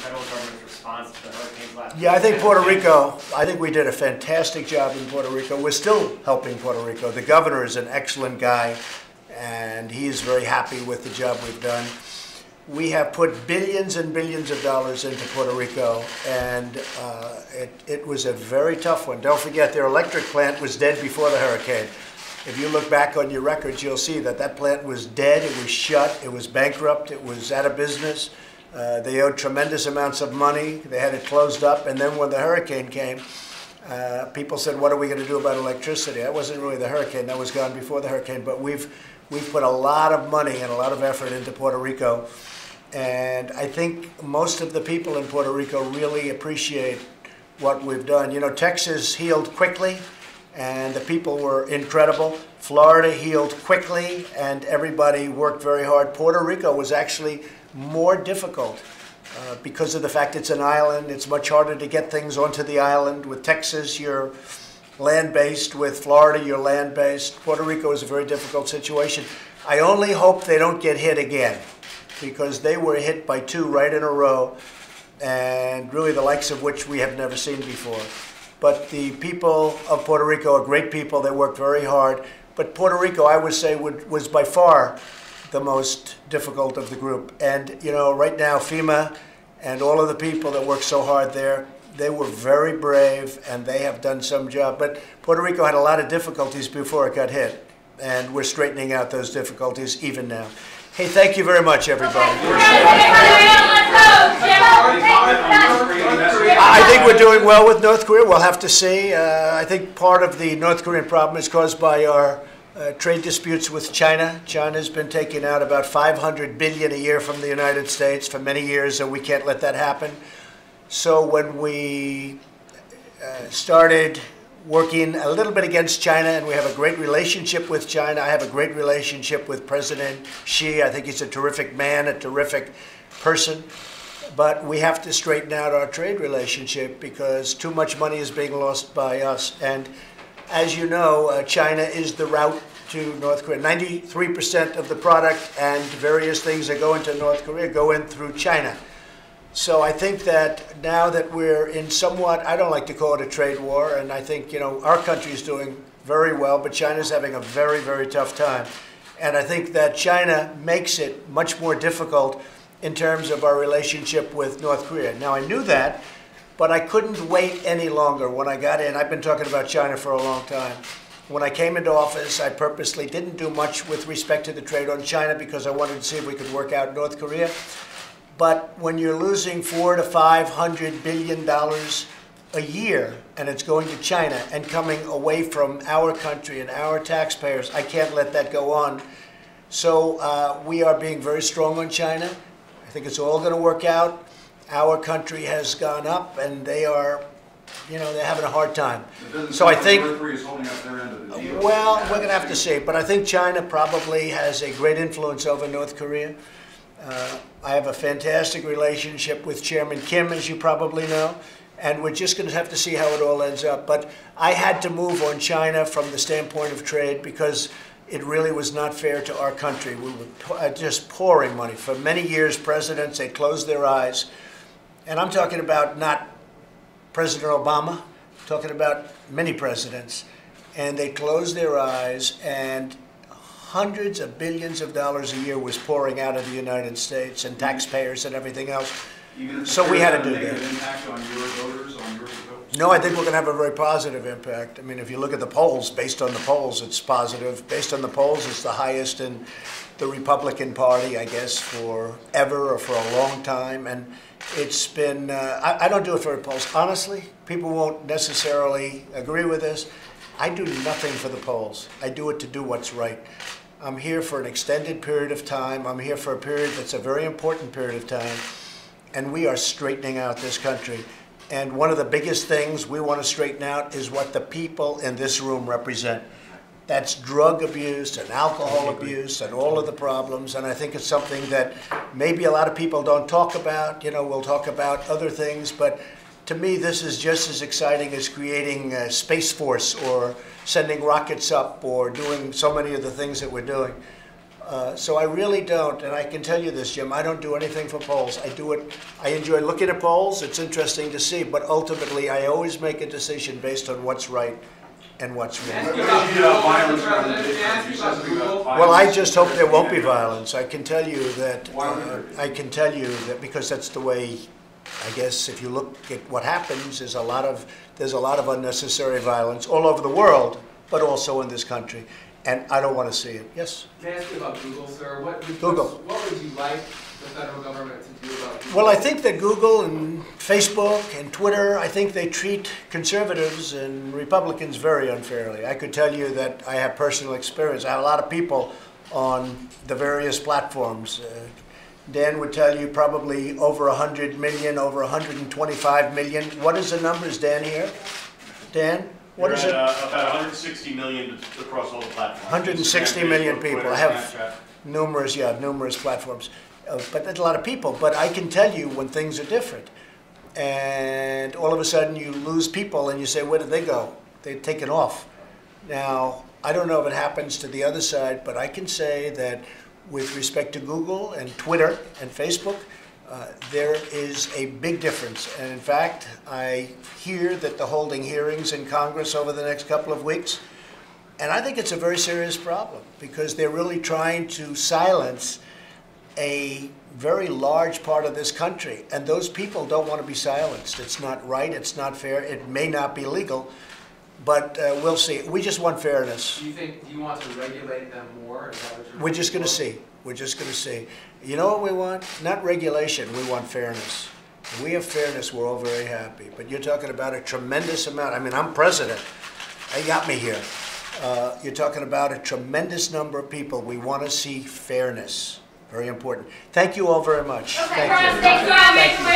federal government's response to the hurricanes last week? Yeah, I think Puerto Rico, I think we did a fantastic job in Puerto Rico. We're still helping Puerto Rico. The governor is an excellent guy, and he is very happy with the job we've done. We have put billions and billions of dollars into Puerto Rico, and it was a very tough one. Don't forget, their electric plant was dead before the hurricane. If you look back on your records, you'll see that that plant was dead, it was shut, it was bankrupt, it was out of business. They owed tremendous amounts of money. They had it closed up, and then when the hurricane came, people said, what are we going to do about electricity? That wasn't really the hurricane, that was gone before the hurricane, but we've put a lot of money and a lot of effort into Puerto Rico. And I think most of the people in Puerto Rico really appreciate what we've done. You know, Texas healed quickly, and the people were incredible. Florida healed quickly, and everybody worked very hard. Puerto Rico was actually more difficult because of the fact it's an island. It's much harder to get things onto the island. With Texas, you're land-based. With Florida, you're land-based. Puerto Rico is a very difficult situation. I only hope they don't get hit again, because they were hit by two right in a row, and really the likes of which we have never seen before. But the people of Puerto Rico are great people. They worked very hard. But Puerto Rico, I would say, was by far the most difficult of the group. And, you know, right now, FEMA and all of the people that work so hard there, they were very brave, and they have done some job. But Puerto Rico had a lot of difficulties before it got hit, and we're straightening out those difficulties even now. Hey, thank you very much, everybody. I think we're doing well with North Korea. We'll have to see. I think part of the North Korean problem is caused by our trade disputes with China. China's been taking out about $500 billion a year from the United States for many years, and we can't let that happen. So when we started working a little bit against China, and we have a great relationship with China. I have a great relationship with President Xi. I think he's a terrific man, a terrific person. But we have to straighten out our trade relationship because too much money is being lost by us. And as you know, China is the route to North Korea. 93% of the product and various things that go into North Korea go in through China. So I think that now that we're in somewhat, I don't like to call it a trade war, and I think, you know, our country is doing very well, but China's having a very, very tough time. And I think that China makes it much more difficult in terms of our relationship with North Korea. Now, I knew that, but I couldn't wait any longer when I got in. I've been talking about China for a long time. When I came into office, I purposely didn't do much with respect to the trade on China because I wanted to see if we could work out North Korea. But when you're losing $400 to $500 billion a year, and it's going to China and coming away from our country and our taxpayers, I can't let that go on. So we are being very strong on China. I think it's all going to work out. Our country has gone up, and they are, you know, they're having a hard time. So I think, North Korea is holding up their end of the deal. well, we're going to have to see. But I think China probably has a great influence over North Korea. I have a fantastic relationship with Chairman Kim, as you probably know, and we're just going to have to see how it all ends up. But I had to move on China from the standpoint of trade because it really was not fair to our country. We were just pouring money. For many years, presidents, they closed their eyes. And I'm talking about not President Obama, I'm talking about many presidents. And they closed their eyes, and hundreds of billions of dollars a year was pouring out of the United States and taxpayers and everything else. So we had to do that. Impact on your voters, on your votes? No, I think we're going to have a very positive impact. I mean, if you look at the polls, based on the polls, it's positive. Based on the polls, it's the highest in the Republican Party, I guess, forever or for a long time. And it's been, I don't do it for the polls. Honestly, people won't necessarily agree with this. I do nothing for the polls. I do it to do what's right. I'm here for an extended period of time. I'm here for a period that's a very important period of time. And we are straightening out this country. And one of the biggest things we want to straighten out is what the people in this room represent. That's drug abuse and alcohol abuse and all of the problems. And I think it's something that maybe a lot of people don't talk about. You know, we'll talk about other things. But to me, this is just as exciting as creating a Space Force or sending rockets up or doing so many of the things that we're doing. So I really don't, and I can tell you this, Jim, I don't do anything for polls. I enjoy looking at polls, it's interesting to see, but ultimately I always make a decision based on what's right and what's wrong. Well, I just hope there won't be violence. I can tell you that, because that's the way, I guess, if you look at what happens, there's a lot of unnecessary violence all over the world, but also in this country. And I don't want to see it. Yes? Can I ask you about Google, sir? What would you like the federal government to do about Google? Well, I think that Google and Facebook and Twitter, I think they treat conservatives and Republicans very unfairly. I could tell you that I have personal experience. I have a lot of people on the various platforms. Dan would tell you probably over 100 million, over 125 million. What is the numbers, Dan, here? Dan? What is it? About 160 million across all the platforms. 160 million people. I have numerous platforms. But that's a lot of people. But I can tell you when things are different. And all of a sudden you lose people and you say, where did they go? They've taken off. Now, I don't know if it happens to the other side, but I can say that with respect to Google and Twitter and Facebook, there is a big difference. And in fact, I hear that they're holding hearings in Congress over the next couple of weeks. And I think it's a very serious problem because they're really trying to silence a very large part of this country. And those people don't want to be silenced. It's not right. It's not fair. It may not be legal. But we'll see. We just want fairness. Do you want to regulate them more? Is that what you're We're just going to see. We're just going to see. You know what we want? Not regulation. We want fairness. If we have fairness, we're all very happy. But you're talking about a tremendous amount. I mean, I'm president. They got me here. You're talking about a tremendous number of people. We want to see fairness. Very important. Thank you all very much. Okay, Thank you. thank you.